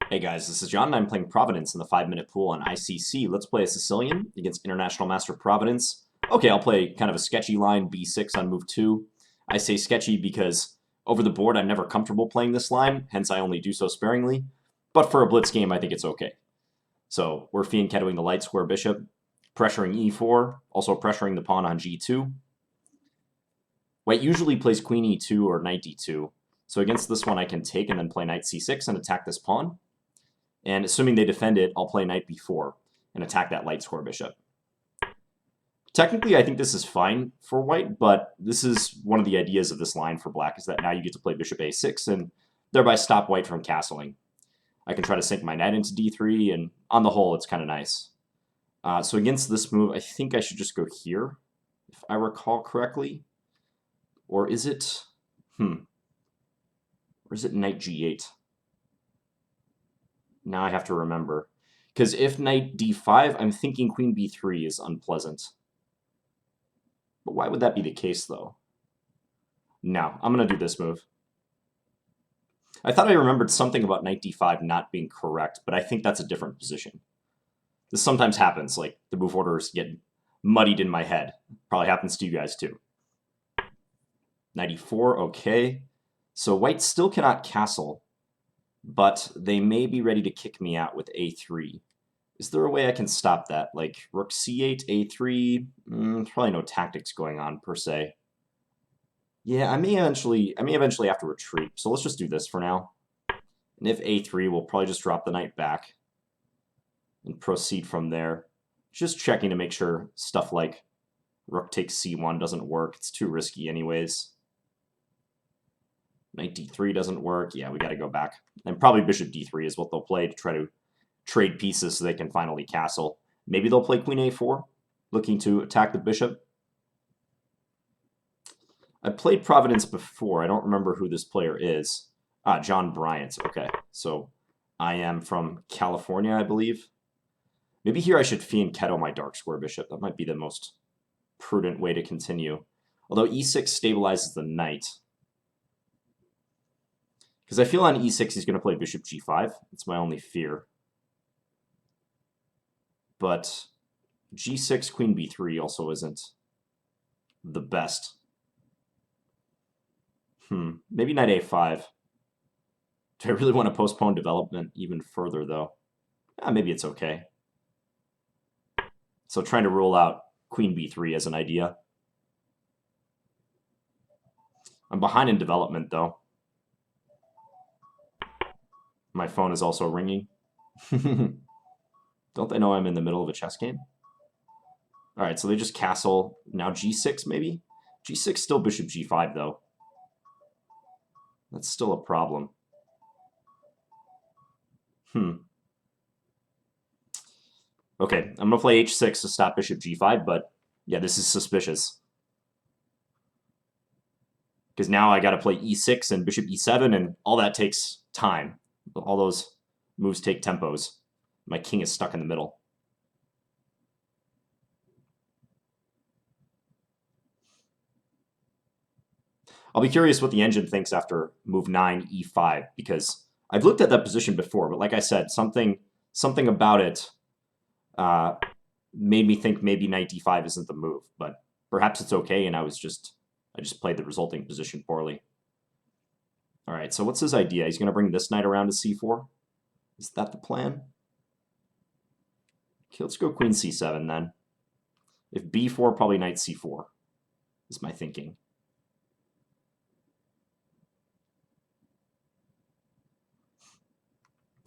Hey guys, this is John, and I'm playing Providence in the 5-minute pool on ICC. Let's play a Sicilian against International Master Providence. Okay, I'll play kind of a sketchy line, b6 on move 2. I say sketchy because over the board I'm never comfortable playing this line, hence I only do so sparingly. But for a blitz game, I think it's okay. So we're fianchettoing the light square bishop, pressuring e4, also pressuring the pawn on g2. White usually plays queen e2 or knight d2. So against this one I can take and then play knight c6 and attack this pawn. And assuming they defend it, I'll play knight b4 and attack that light square bishop. Technically, I think this is fine for white, but this is one of the ideas of this line for black, is that now you get to play bishop a6 and thereby stop white from castling. I can try to sink my knight into d3, and on the whole, it's kind of nice. So against this move, I think I should just go here, if I recall correctly. Or is it... Or is it knight g8? Now I have to remember. Because if knight d5, I'm thinking queen b3 is unpleasant. But why would that be the case, though? No, I'm going to do this move. I thought I remembered something about knight d5 not being correct, but I think that's a different position. This sometimes happens, like the move orders get muddied in my head. Probably happens to you guys, too. Knight e4, okay. So white still cannot castle, but they may be ready to kick me out with a3. Is there a way I can stop that? Like rook c8, a3? Probably no tactics going on per se. Yeah, I may eventually have to retreat. So let's just do this for now. And if a3, we'll probably just drop the knight back and proceed from there. Just checking to make sure stuff like rook takes c1 doesn't work. It's too risky anyways. Knight d3 doesn't work. Yeah, we got to go back. And probably bishop d3 is what they'll play to try to trade pieces so they can finally castle. Maybe they'll play queen a4, looking to attack the bishop. I played Providence before. I don't remember who this player is. John Bryant. Okay, so I am from California, I believe. Maybe here I should fianchetto my dark square bishop. That might be the most prudent way to continue. Although e6 stabilizes the knight. Because I feel on e6 he's going to play bishop g5. It's my only fear. But g6, queen b3 also isn't the best. Maybe knight a5. Do I really want to postpone development even further, though? Maybe it's okay. So trying to rule out queen b3 as an idea. I'm behind in development, though. My phone is also ringing. Don't they know I'm in the middle of a chess game? All right, so they just castle. Now g6, maybe? g6 still bishop g5, though. That's still a problem. Okay, I'm going to play h6 to stop bishop g5, but yeah, this is suspicious. Because now I got to play e6 and bishop e7, and all that takes time. All those moves take tempos. My king is stuck in the middle. I'll be curious what the engine thinks after move 9, e5, because I've looked at that position before, but like I said, something about it made me think maybe knight d5 isn't the move, but perhaps it's okay, and I just played the resulting position poorly. All right, so what's his idea? He's going to bring this knight around to c4? Is that the plan? Okay, let's go queen c7 then. If b4, probably knight c4 is my thinking.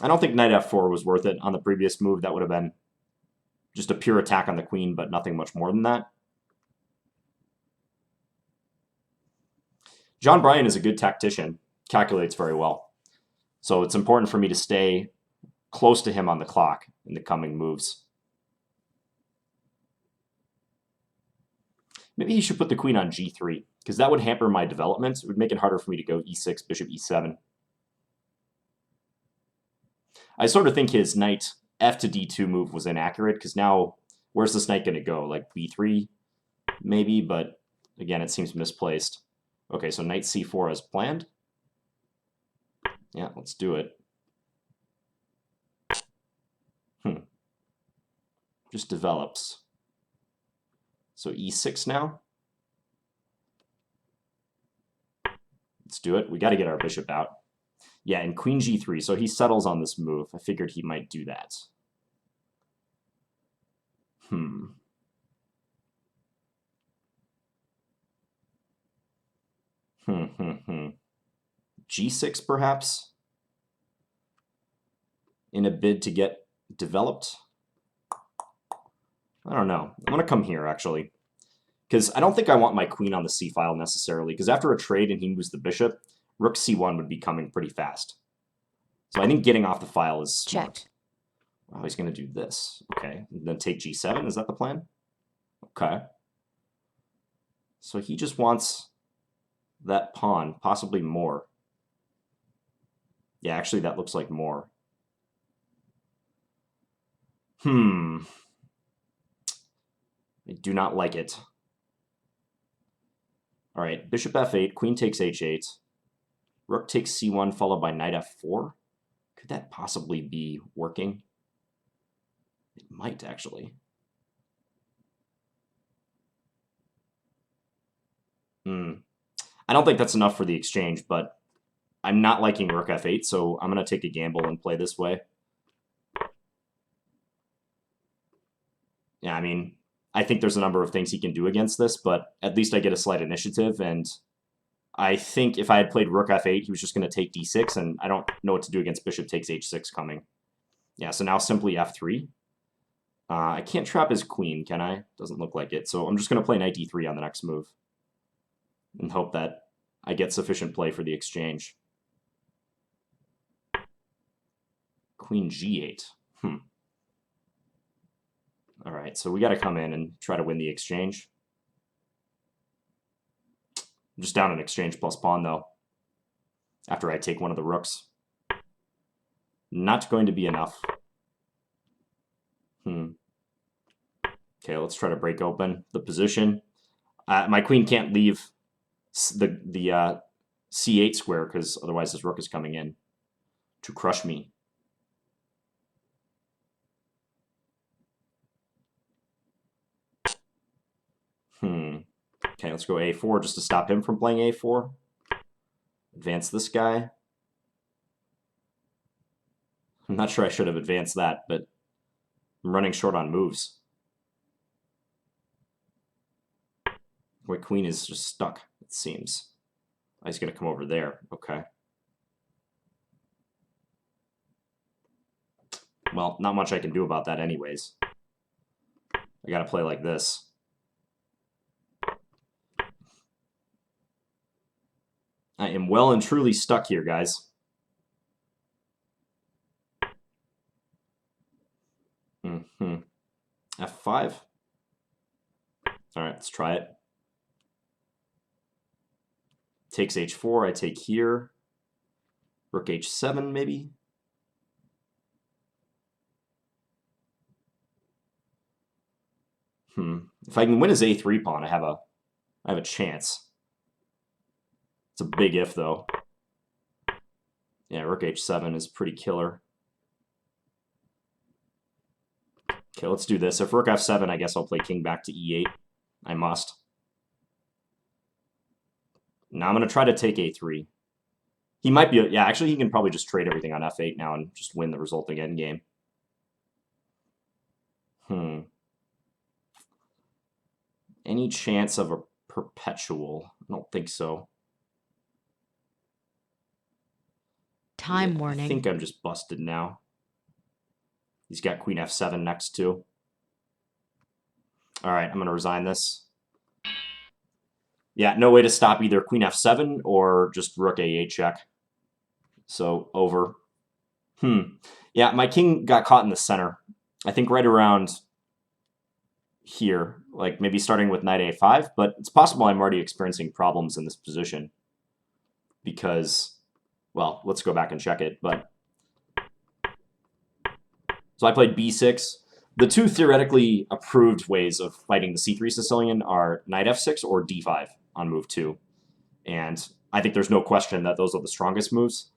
I don't think knight f4 was worth it on the previous move. That would have been just a pure attack on the queen, but nothing much more than that. John Bryant is a good tactician, calculates very well. So it's important for me to stay close to him on the clock in the coming moves. Maybe he should put the queen on g3, because that would hamper my development. It would make it harder for me to go e6, bishop e7. I sort of think his knight f to d2 move was inaccurate, because now where's this knight going to go? Like b3, maybe, but again, it seems misplaced. Okay, so knight c4 as planned. Yeah, let's do it. Just develops. So e6 now. Let's do it. We got to get our bishop out. Yeah, and queen g3. So he settles on this move. I figured he might do that. G6 perhaps? In a bid to get developed? I don't know. I'm going to come here, actually. Because I don't think I want my queen on the c-file necessarily, because after a trade and he moves the bishop, rook c1 would be coming pretty fast. So I think getting off the file is smart. Check. Oh, he's going to do this. Okay. And then take g7. Is that the plan? Okay. So he just wants that pawn, possibly more. Yeah, actually, that looks like more. I do not like it. All right, bishop f8, queen takes h8. Rook takes c1, followed by knight f4. Could that possibly be working? It might, actually. I don't think that's enough for the exchange, but I'm not liking rook f8, so I'm going to take a gamble and play this way. Yeah, I mean, I think there's a number of things he can do against this, but at least I get a slight initiative, and I think if I had played rook f8, he was just going to take d6, and I don't know what to do against bishop takes h6 coming. Yeah, so now simply f3. I can't trap his queen, can I? Doesn't look like it, so I'm just going to play knight d3 on the next move and hope that I get sufficient play for the exchange. Queen g8. All right, so we got to come in and try to win the exchange. I'm just down an exchange plus pawn, though, after I take one of the rooks. Not going to be enough. Okay, let's try to break open the position. My queen can't leave the c8 square, because otherwise this rook is coming in to crush me. Okay, let's go a4 just to stop him from playing a4. Advance this guy. I'm not sure I should have advanced that, but I'm running short on moves. My queen is just stuck, it seems. Oh, he's going to come over there. Okay. Well, not much I can do about that anyways. I got to play like this. I am well and truly stuck here, guys. F5. All right, let's try it. Takes h4, I take here. Rook h7, maybe? If I can win his a3 pawn, I have a chance. It's a big if, though. Yeah, rook h7 is pretty killer. Okay, let's do this. If rook f7, I guess I'll play king back to e8. I must. Now I'm going to try to take a3. He might be... Yeah, actually, he can probably just trade everything on f8 now and just win the resulting endgame. Any chance of a perpetual? I don't think so. Time warning. I think I'm just busted now. He's got queen f7 next too. All right, I'm going to resign this. Yeah, no way to stop either queen f7 or just rook a8 check. So, over. Yeah, my king got caught in the center. I think right around here, like maybe starting with knight a5, but it's possible I'm already experiencing problems in this position because, well, let's go back and check it, but so I played b6. The two theoretically approved ways of fighting the c3 Sicilian are knight f6 or d5 on move 2. And I think there's no question that those are the strongest moves.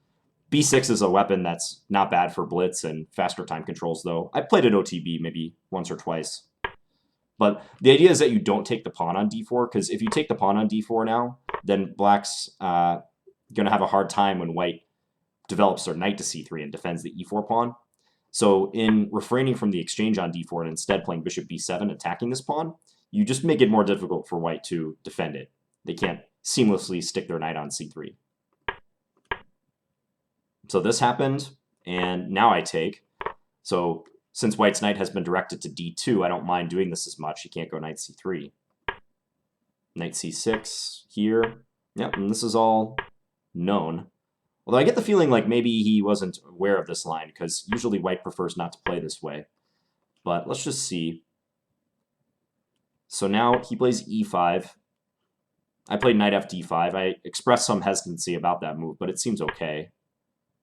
b6 is a weapon that's not bad for blitz and faster time controls, though. I played it OTB maybe once or twice. But the idea is that you don't take the pawn on d4, because if you take the pawn on d4 now, then black's going to have a hard time when white develops their knight to c3 and defends the e4 pawn. So in refraining from the exchange on d4 and instead playing bishop b7, attacking this pawn, you just make it more difficult for white to defend it. They can't seamlessly stick their knight on c3. So this happened, and now I take. So since white's knight has been directed to d2, I don't mind doing this as much. He can't go knight c3. Knight c6 here. Yep, and this is all known. Although I get the feeling like maybe he wasn't aware of this line, because usually white prefers not to play this way. But let's just see. So now he plays e5. I played knight fd5. I expressed some hesitancy about that move, but it seems okay.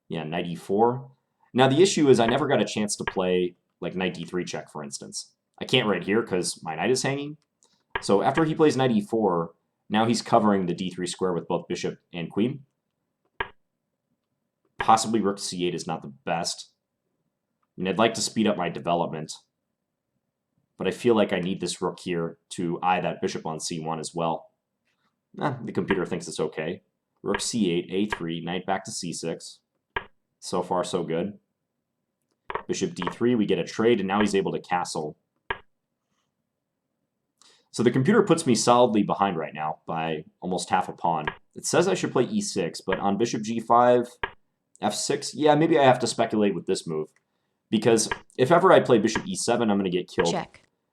Yeah, knight e4. Now the issue is I never got a chance to play like knight d3 check, for instance. I can't right here because my knight is hanging. So after he plays knight e4, now he's covering the d3 square with both bishop and queen. Possibly rook c8 is not the best. I mean, I'd like to speed up my development, but I feel like I need this rook here to eye that bishop on c1 as well. The computer thinks it's okay. Rook c8, a3, knight back to c6. So far, so good. Bishop d3, we get a trade, and now he's able to castle. So the computer puts me solidly behind right now by almost half a pawn. It says I should play e6, but on bishop g5, f6, yeah, maybe I have to speculate with this move. Because if ever I play bishop e7, I'm going to get killed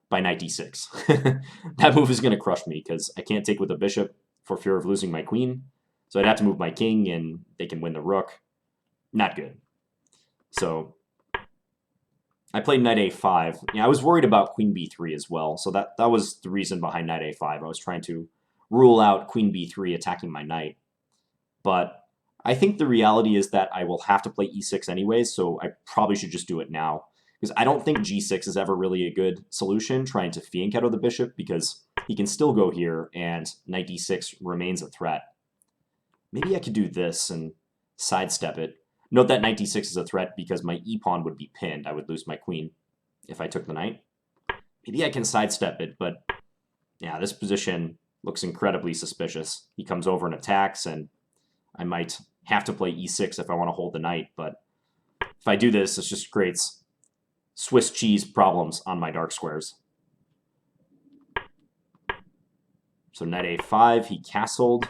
by knight d6. That move is going to crush me, because I can't take with a bishop for fear of losing my queen. So I'd have to move my king, and they can win the rook. Not good. So I played knight a5. Yeah, I was worried about queen b3 as well, so that was the reason behind knight a5. I was trying to rule out queen b3 attacking my knight. But I think the reality is that I will have to play e6 anyways, so I probably should just do it now. Because I don't think g6 is ever really a good solution, trying to fianchetto the bishop, because he can still go here, and knight d6 remains a threat. Maybe I could do this and sidestep it. Note that knight d6 is a threat because my e-pawn would be pinned. I would lose my queen if I took the knight. Maybe I can sidestep it, but yeah, this position looks incredibly suspicious. He comes over and attacks, and I might have to play e6 if I want to hold the knight, but if I do this, this just creates Swiss cheese problems on my dark squares. So knight a5, he castled.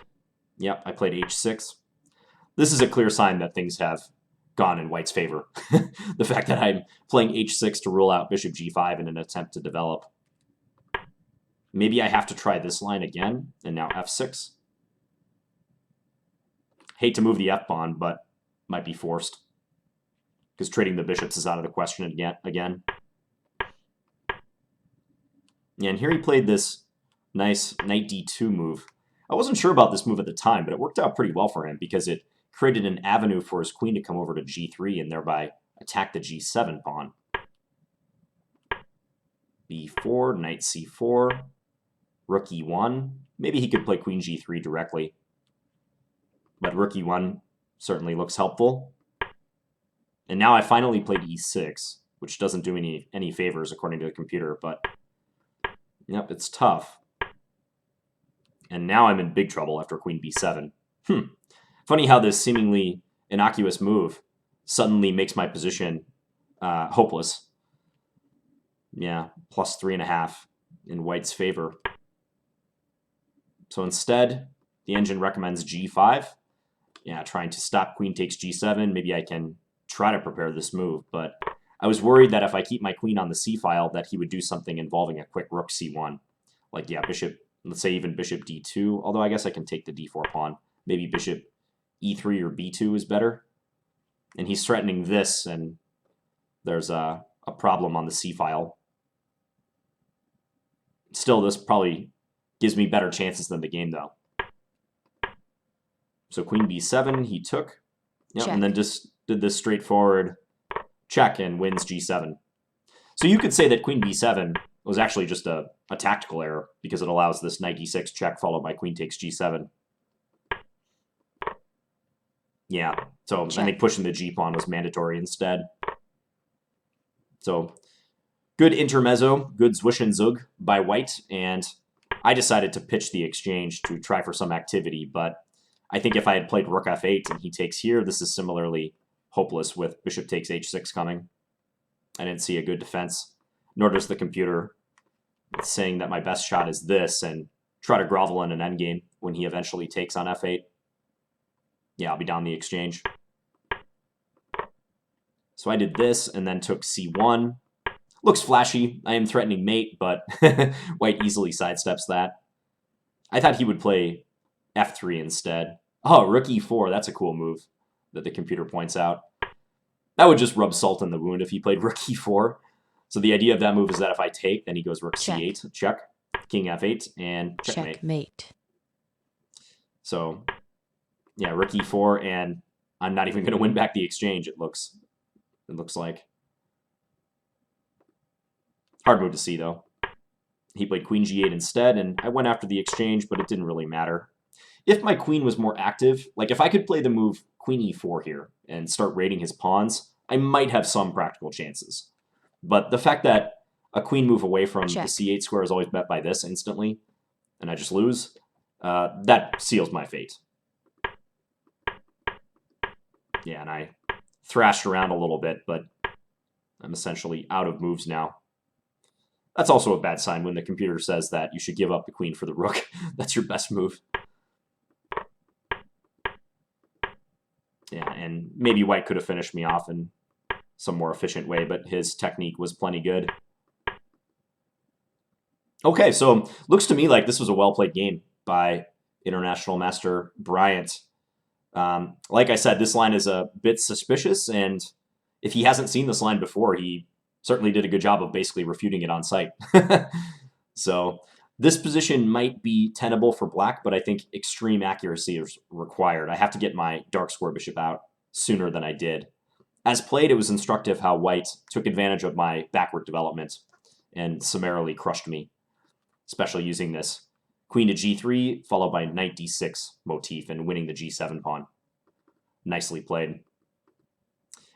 Yep, I played h6. This is a clear sign that things have gone in white's favor. The fact that I'm playing h6 to rule out bishop g5 in an attempt to develop. Maybe I have to try this line again, and now f6. Hate to move the f-pawn, but might be forced, because trading the bishops is out of the question again. Yeah, and here he played this nice knight d2 move. I wasn't sure about this move at the time, but it worked out pretty well for him, because it created an avenue for his queen to come over to g3 and thereby attack the g7 pawn. b4, knight c4, rook e1. Maybe he could play queen g3 directly, but rook e1 certainly looks helpful. And now I finally played e6, which doesn't do any favors according to the computer, but yep, it's tough. And now I'm in big trouble after queen b7. Funny how this seemingly innocuous move suddenly makes my position hopeless. Yeah, plus 3.5 in white's favor. So instead, the engine recommends g5. Yeah, trying to stop queen takes g7. Maybe I can try to prepare this move, but I was worried that if I keep my queen on the c-file that he would do something involving a quick rook c1. Like, yeah, bishop, let's say even bishop d2, although I guess I can take the d4 pawn. Maybe bishop e3 or b2 is better. And he's threatening this, and there's a problem on the c-file. Still, this probably gives me better chances than the game, though. So queen b7, he took. Yep, and then just did this straightforward check and wins g7. So you could say that queen b7 was actually just a tactical error, because it allows this knight e6 check followed by queen takes g7. Yeah, so I think pushing the g-pawn was mandatory instead. So good intermezzo, good zwish and zug by white, and I decided to pitch the exchange to try for some activity, but I think if I had played rook f8 and he takes here, this is similarly hopeless with bishop takes h6 coming. I didn't see a good defense, nor does the computer. It's saying that my best shot is this and try to grovel in an endgame when he eventually takes on f8. Yeah, I'll be down the exchange. So I did this and then took c1. Looks flashy. I am threatening mate, but white easily sidesteps that. I thought he would play f3 instead. Oh, rook e4. That's a cool move that the computer points out. That would just rub salt in the wound if he played rook e4. So the idea of that move is that if I take, then he goes rook c8, check, king f8, and checkmate. So, yeah, rook e4, and I'm not even going to win back the exchange, it looks like. Hard move to see, though. He played queen g8 instead, and I went after the exchange, but it didn't really matter. If my queen was more active, like if I could play the move queen e4 here and start raiding his pawns, I might have some practical chances. But the fact that a queen move away from the c8 square is always met by this instantly, and I just lose, that seals my fate. Yeah, and I thrashed around a little bit, but I'm essentially out of moves now. That's also a bad sign when the computer says that you should give up the queen for the rook. That's your best move. Yeah, and maybe white could have finished me off in some more efficient way, but his technique was plenty good. Okay, so looks to me like this was a well-played game by International Master Bryant. Like I said, this line is a bit suspicious, and if he hasn't seen this line before, he certainly did a good job of basically refuting it on sight. So this position might be tenable for black, but I think extreme accuracy is required. I have to get my dark square bishop out sooner than I did. As played, it was instructive how white took advantage of my backward development and summarily crushed me, especially using this queen to g3 followed by knight d6 motif and winning the g7 pawn. Nicely played.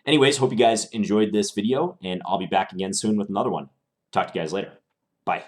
Anyways, hope you guys enjoyed this video, and I'll be back again soon with another one. Talk to you guys later. Bye.